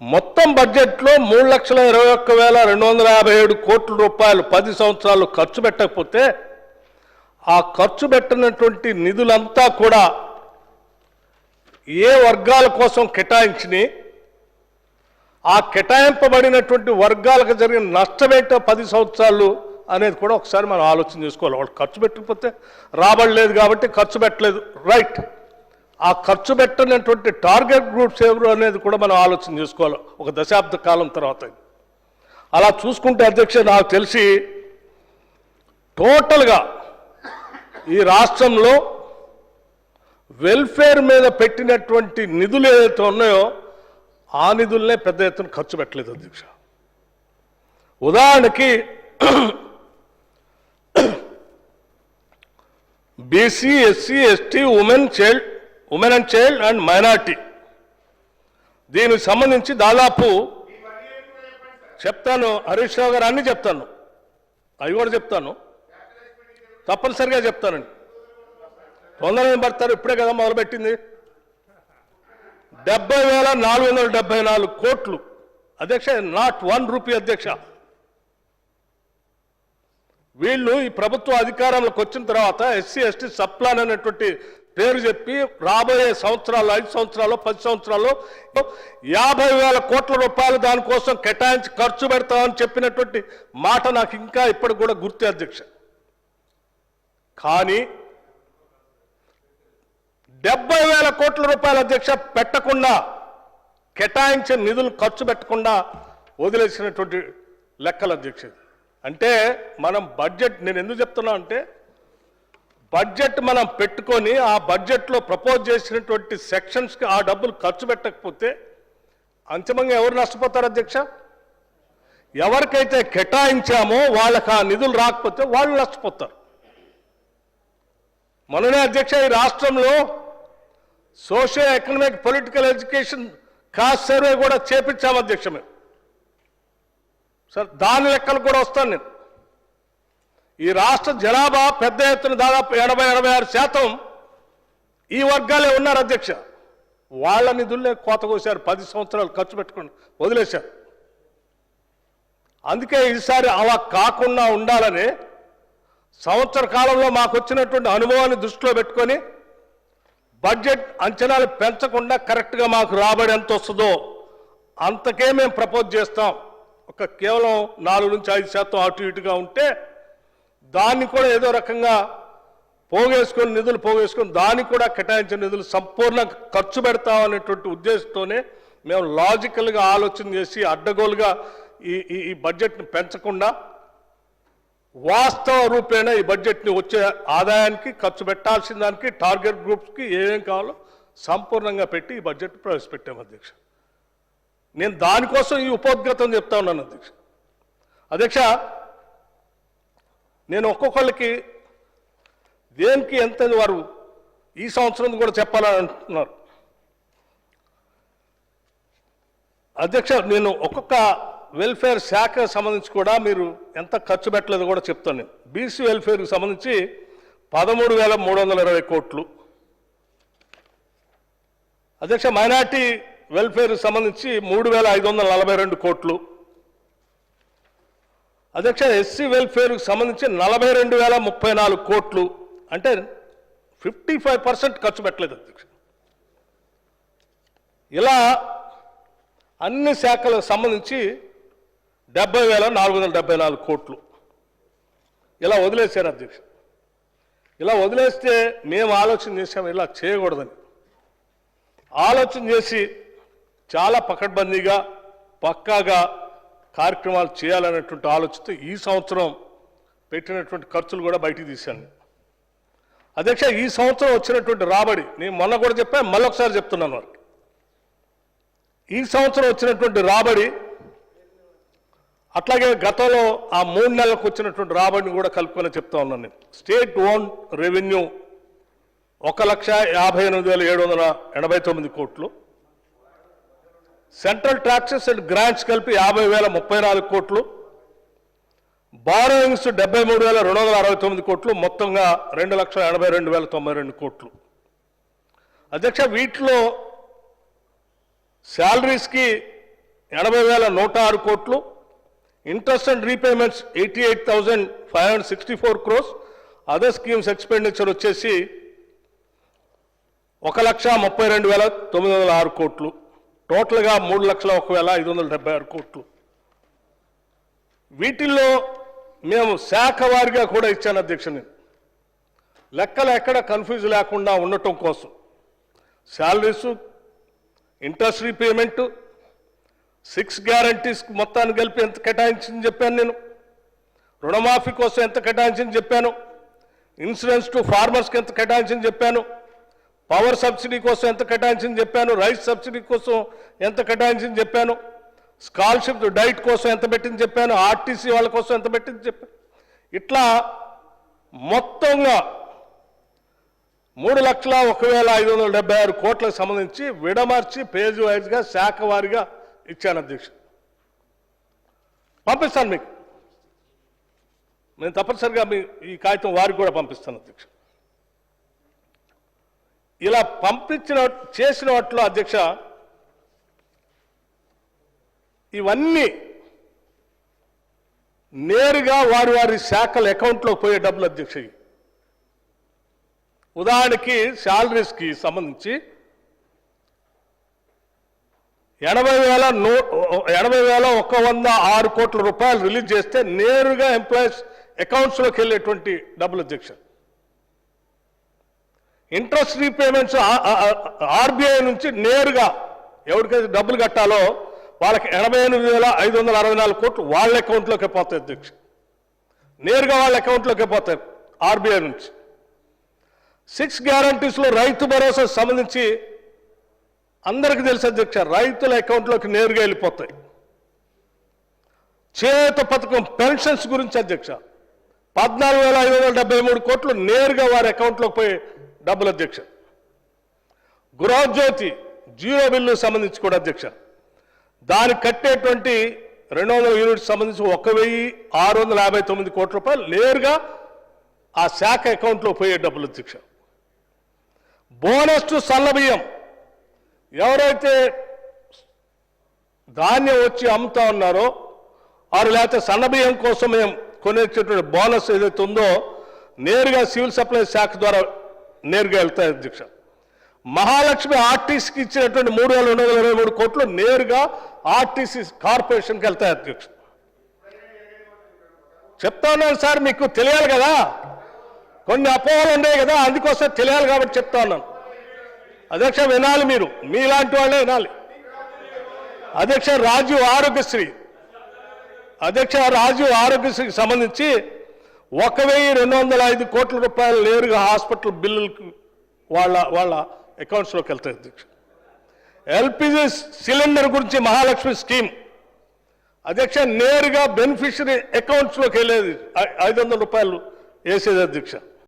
మొత్తం బడ్జెట్లో 3,21,257 కోట్ల రూపాయలు 10 సంవత్సరాలు ఖర్చు పెట్టకపోతే ఆ ఖర్చు పెట్టినటువంటి నిధులంతా కూడా ఏ వర్గాల కోసం కేటాయించిని, ఆ కేటాయింపబడినటువంటి వర్గాలకు జరిగిన నష్టమేంటో 10 సంవత్సరాలు అనేది కూడా ఒకసారి మనం ఆలోచన చేసుకోవాలి. వాళ్ళు ఖర్చు పెట్టకపోతే రాబడలేదు కాబట్టి ఖర్చు పెట్టలేదు, రైట్. ఆ ఖర్చు పెట్టినటువంటి టార్గెట్ గ్రూప్స్ ఎవరు అనేది కూడా మనం ఆలోచన చేసుకోవాలి ఒక దశాబ్ద కాలం తర్వాత. అలా చూసుకుంటే అధ్యక్ష, నాకు తెలిసి టోటల్గా ఈ రాష్ట్రంలో వెల్ఫేర్ మీద పెట్టినటువంటి నిధులు ఏదైతే ఉన్నాయో ఆ నిధులనే పెద్ద ఎత్తున ఖర్చు పెట్టలేదు అధ్యక్ష. ఉదాహరణకి BC, SC, ST, women and child and minority దీనికి సంబంధించి దాదాపు చెప్తాను, హరీష్ రావు గారు అన్నీ చెప్తాను, అవి కూడా చెప్తాను, తప్పనిసరిగా చెప్తానండి. తొందరగా పడతారు, ఇప్పుడే కదా మొదలుపెట్టింది. 70,474 కోట్లు అధ్యక్ష, నాట్ 1 రూపీ అధ్యక్ష. వీళ్ళు ఈ ప్రభుత్వ అధికారంలోకి వచ్చిన తర్వాత ఎస్సీ ఎస్టీ సబ్ ప్లాన్ అనేటువంటి పేరు చెప్పి రాబోయే సంవత్సరాలు 5 సంవత్సరాలు 10 సంవత్సరాలు 50,000 కోట్ల రూపాయలు దానికోసం కేటాయించి ఖర్చు పెడతామని చెప్పినటువంటి మాట నాకు ఇంకా ఇప్పటికి కూడా గుర్తే అధ్యక్ష. కానీ 70,000 కోట్ల రూపాయల అధ్యక్ష పెట్టకుండా, కేటాయించిన నిధులు ఖర్చు పెట్టకుండా వదిలేసినటువంటి లెక్కలు అధ్యక్ష. అంటే మనం బడ్జెట్, నేను ఎందుకు చెప్తున్నా అంటే బడ్జెట్ మనం పెట్టుకొని ఆ బడ్జెట్లో ప్రపోజ్ చేసినటువంటి సెక్షన్స్కి ఆ డబ్బులు ఖర్చు పెట్టకపోతే అంతిమంగా ఎవరు నష్టపోతారు అధ్యక్ష? ఎవరికైతే కేటాయించామో వాళ్ళకి ఆ నిధులు రాకపోతే వాళ్ళు నష్టపోతారు. మననే అధ్యక్ష ఈ రాష్ట్రంలో socio economic political education caste survey కూడా చేపించాము అధ్యక్ష మేము. సార్ దాని లెక్కలు కూడా వస్తాను నేను. ఈ రాష్ట్ర జనాభా పెద్ద ఎత్తున దాదాపు 80-86% ఈ వర్గాలే ఉన్నారు అధ్యక్ష. వాళ్ళ నిధులనే కోత కోసారు, 10 సంవత్సరాలు ఖర్చు పెట్టుకుని వదిలేశారు. అందుకే ఈసారి అలా కాకుండా ఉండాలని సంవత్సర కాలంలో మాకు వచ్చినటువంటి అనుభవాన్ని దృష్టిలో పెట్టుకొని బడ్జెట్ అంచనాలు పెంచకుండా కరెక్ట్గా మాకు రాబడి ఎంత వస్తుందో అంతకే మేము ప్రపోజ్ చేస్తాం. ఒక కేవలం 4-5% అటు ఇటుగా ఉంటే దాన్ని కూడా ఏదో రకంగా పోగేసుకొని, నిధులు పోగేసుకొని దాన్ని కూడా కేటాయించిన నిధులు సంపూర్ణ ఖర్చు పెడతామనేటువంటి ఉద్దేశంతోనే మేము లాజికల్గా ఆలోచన చేసి అడ్డగోలుగా ఈ బడ్జెట్ని పెంచకుండా వాస్తవ రూపేణ ఈ బడ్జెట్ని వచ్చే ఆదాయానికి, ఖర్చు పెట్టాల్సిన దానికి, టార్గెట్ గ్రూప్స్కి ఏమేం కావాలో సంపూర్ణంగా పెట్టి ఈ బడ్జెట్ ప్రవేశపెట్టాము అధ్యక్ష. నేను దానికోసం ఈ ఉపోద్ఘాతం చెప్తా ఉన్నాను అధ్యక్ష. అధ్యక్ష, నేను ఒక్కొక్కళ్ళకి దేనికి ఎంత వారు ఈ సంవత్సరం కూడా చెప్పాలని అంటున్నారు అధ్యక్ష. నేను ఒక్కొక్క వెల్ఫేర్ శాఖకు సంబంధించి కూడా మీరు ఎంత ఖర్చు పెట్టలేదు కూడా చెప్తాను. నేను బీసీ వెల్ఫేర్కి సంబంధించి 13,320 కోట్లు అధ్యక్ష. మైనార్టీ వెల్ఫేర్కి సంబంధించి 3,542 కోట్లు అధ్యక్ష. ఎస్సీ వెల్ఫేర్కి సంబంధించి 42,034 కోట్లు, అంటే 55% ఖర్చు పెట్టలేదు అధ్యక్ష. ఇలా అన్ని శాఖలకు సంబంధించి 70,474 కోట్లు ఇలా వదిలేశారు అధ్యక్ష. ఇలా వదిలేస్తే మేము ఆలోచన చేసాము ఇలా చేయకూడదని. ఆలోచన చేసి చాలా పకడ్బందీగా పక్కాగా కార్యక్రమాలు చేయాలనేటువంటి ఆలోచనతో ఈ సంవత్సరం పెట్టినటువంటి ఖర్చులు కూడా బయటికి తీశాను అధ్యక్ష. ఈ సంవత్సరం వచ్చినటువంటి రాబడి నేను మొన్న కూడా చెప్పాను, మళ్ళొకసారి చెప్తున్నాను వారికి. ఈ సంవత్సరం వచ్చినటువంటి రాబడి అట్లాగే గతంలో ఆ 3 నెలలకు వచ్చినటువంటి రాబడిని కూడా కలుపుకొని చెప్తా ఉన్నాను నేను. స్టేట్ ఓన్ రెవెన్యూ 1,58,789 కోట్లు, సెంట్రల్ ట్యాక్సెస్ అండ్ గ్రాంట్స్ కలిపి 50,034 కోట్లు, బారోయింగ్స్ 73,269 కోట్లు, మొత్తంగా 2,82,092 కోట్లు అధ్యక్ష. వీటిలో శాలరీస్కి 80,106 కోట్లు, interest and repayments 88,564 crores, other schemes expenditure వచ్చేసి 1,32,906 కోట్లు, టోటల్గా 3,01,576 కోట్లు. వీటిల్లో మేము శాఖ వారిగా కూడా ఇచ్చాను అధ్యక్ష. నేను లెక్కలు ఎక్కడ కన్ఫ్యూజ్ లేకుండా ఉండటం కోసం శాలరీసు, ఇంట్రెస్ట్ రీపేమెంట్, 6 గ్యారంటీస్ మొత్తాన్ని కలిపి ఎంత కేటాయించింది చెప్పాను నేను, రుణమాఫీ కోసం ఎంత కేటాయించింది చెప్పాను, ఇన్సూరెన్స్ టు ఫార్మర్స్కి ఎంత కేటాయించింది చెప్పాను, పవర్ సబ్సిడీ కోసం ఎంత కేటాయించింది చెప్పాను, రైస్ సబ్సిడీ కోసం ఎంత కేటాయించింది చెప్పాను, స్కాలర్షిప్ డైట్ కోసం ఎంత పెట్టింది చెప్పాను, ఆర్టీసీ వాళ్ళ కోసం ఎంత పెట్టింది చెప్పాను. ఇట్లా మొత్తంగా 3,01,576 కోట్లకు సంబంధించి విడమర్చి పేజ్ వైజ్గా శాఖ వారిగా ఇచ్చాను అధ్యక్ష. పంపిస్తాను మీకు, నేను తప్పనిసరిగా ఈ కాగితం వారికి కూడా పంపిస్తాను అధ్యక్ష. ఇలా చేసిన వాటిలో అధ్యక్ష ఇవన్నీ నేరుగా వారి వారి శాఖల అకౌంట్లో పోయే డబ్బులు అధ్యక్ష. ఉదాహరణకి శాలరీస్కి సంబంధించి 80,106 కోట్ల రూపాయలు రిలీజ్ చేస్తే నేరుగా ఎంప్లాయీస్ అకౌంట్స్లోకి వెళ్ళేటువంటి డబ్బులు అధ్యక్ష. ఇంట్రెస్ట్ రీపేమెంట్స్ ఆర్బీఐ నుంచి నేరుగా ఎవరికైతే డబ్బులు కట్టాలో వాళ్ళకి 88,564 కోట్లు వాళ్ళ అకౌంట్లోకి పోతాయి అధ్యక్ష. నేరుగా వాళ్ళ అకౌంట్లోకి పోతాయి ఆర్బీఐ నుంచి. 6 గ్యారంటీస్లో రైతు భరోసా సంబంధించి అందరికీ తెలుసు అధ్యక్ష, రైతుల అకౌంట్లోకి నేరుగా వెళ్ళిపోతాయి. చేయూత పథకం పెన్షన్స్ గురించి అధ్యక్ష 14,573 కోట్లు నేరుగా వారి అకౌంట్లోకి పోయే డబ్బులు అధ్యక్ష. గృహజ్యోతి జీరో బిల్లు సంబంధించి కూడా అధ్యక్ష దానికి కట్టేటువంటి 200 యూనిట్స్ సంబంధించి 1,659 కోట్ల రూపాయలు నేరుగా ఆ శాఖ అకౌంట్లో పోయే డబ్బులు అధ్యక్ష. బోనస్ టు సన్నబియ్యం ఎవరైతే ధాన్యం వచ్చి అమ్ముతా ఉన్నారో వారు లేకపోతే సన్నబియ్యం కోసం మేము కొనేటటువంటి బోనస్ ఏదైతే ఉందో నేరుగా సివిల్ సప్లైస్ శాఖ ద్వారా నేరుగా వెళ్తాయి అధ్యక్ష. మహాలక్ష్మి ఆర్టీసీకి ఇచ్చినటువంటి 3,223 కోట్లు నేరుగా ఆర్టీసీ కార్పొరేషన్కి వెళ్తాయి అధ్యక్ష. చెప్తా ఉన్నాను సార్, మీకు తెలియాలి కదా, కొన్ని అపోహలు ఉన్నాయి కదా, అందుకోసం తెలియాలి కాబట్టి చెప్తా ఉన్నాను అధ్యక్ష. వినాలి, మీరు మీలాంటి వాళ్ళే వినాలి అధ్యక్ష. రాజీవ్ ఆరోగ్యశ్రీకి సంబంధించి 1,205 కోట్ల రూపాయలు నేరుగా హాస్పిటల్ బిల్లులకు వాళ్ళ అకౌంట్స్లోకి వెళ్తాయి అధ్యక్ష. ఎల్పిజి సిలిండర్ గురించి మహాలక్ష్మి స్కీమ్ అధ్యక్ష నేరుగా బెనిఫిషరీ అకౌంట్స్లోకి వెళ్ళేది 500 రూపాయలు వేసేది అధ్యక్ష.